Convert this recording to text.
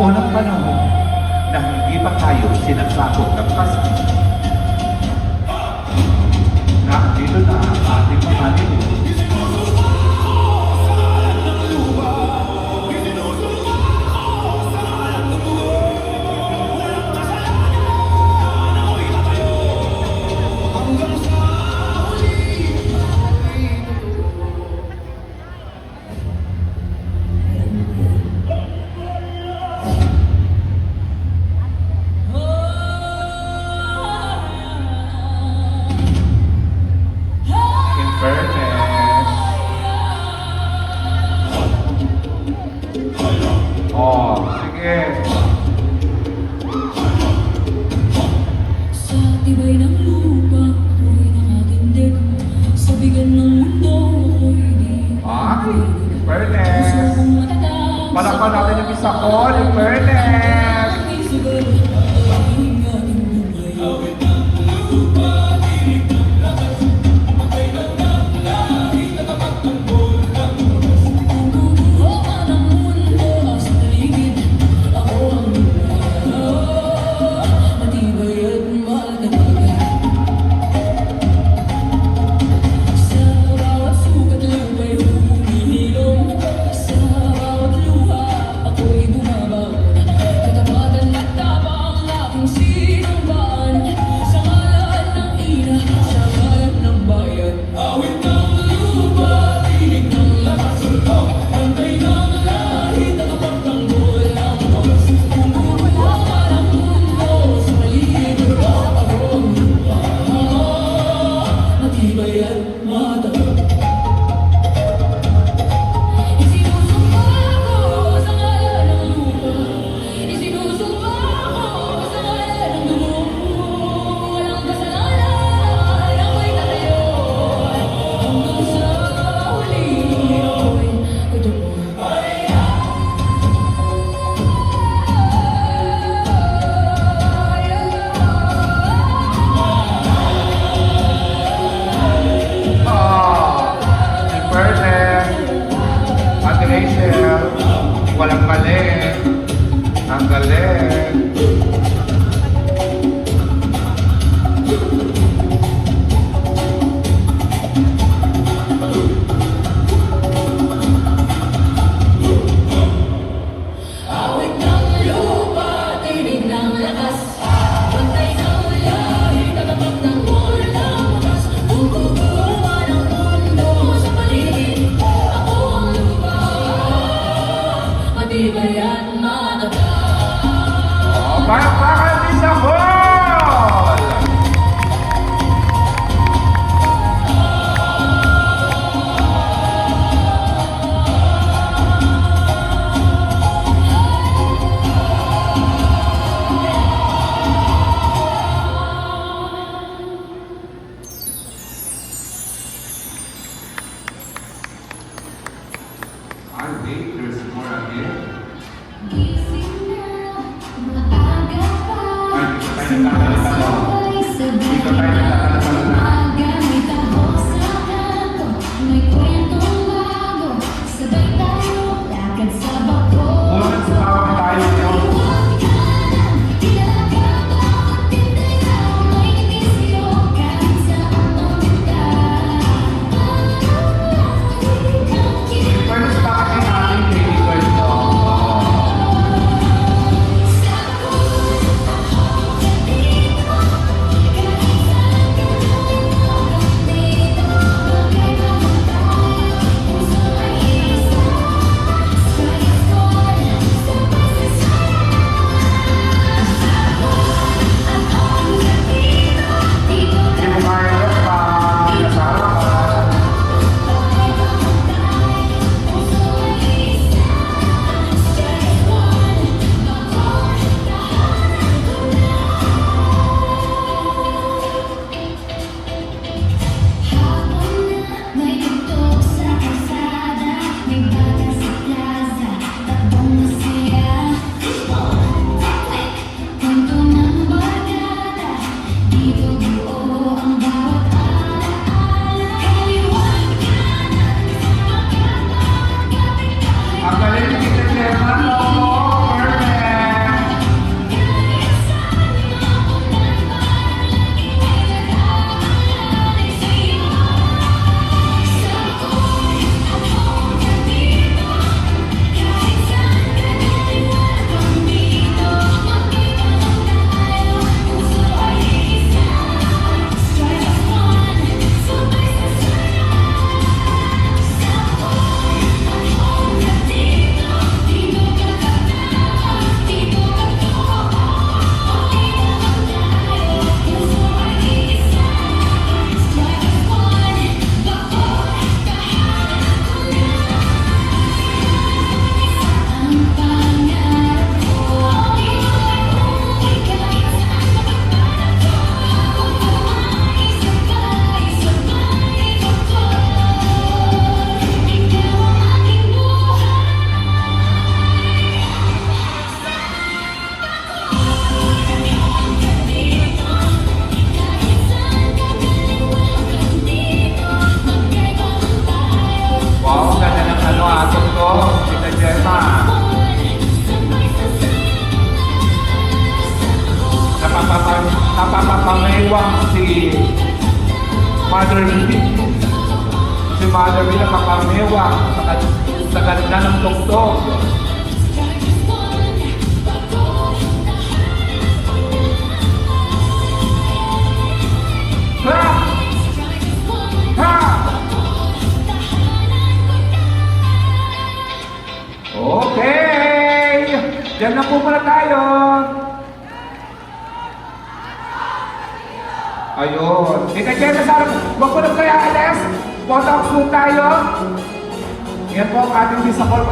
unang panahon na hindi pa tayo sinasakot ng Pasko. Dito na ang ating mga nilo. Oh, sige. Sa tibay ng lupa, ako'y nakatindid. Sa bigan ng mundo, ako'y di Ay, fairness. Palakpan natin yung isa ko, yung fairness. Walang mali. Ang galing. Awit ng lupa, tinig ng lakas. Pantay ng lahi, tagapag ng walang wakas. Bububuha ng mundo sa paligid. Ako ang lupa, matibay at matatag. Oh, bakit din sa hall? Wait, there's more again. Gising na, maaga pa. Ay, B. Si Mother B nakakamewa sa ganda ng tugtog. Ha! Ha! Okay! Diyan na po muna tayo. Ayun. Ika-Jen na sana. Huwag ko na kaya alas. Botox po tayo. Yan po ang ating bisakol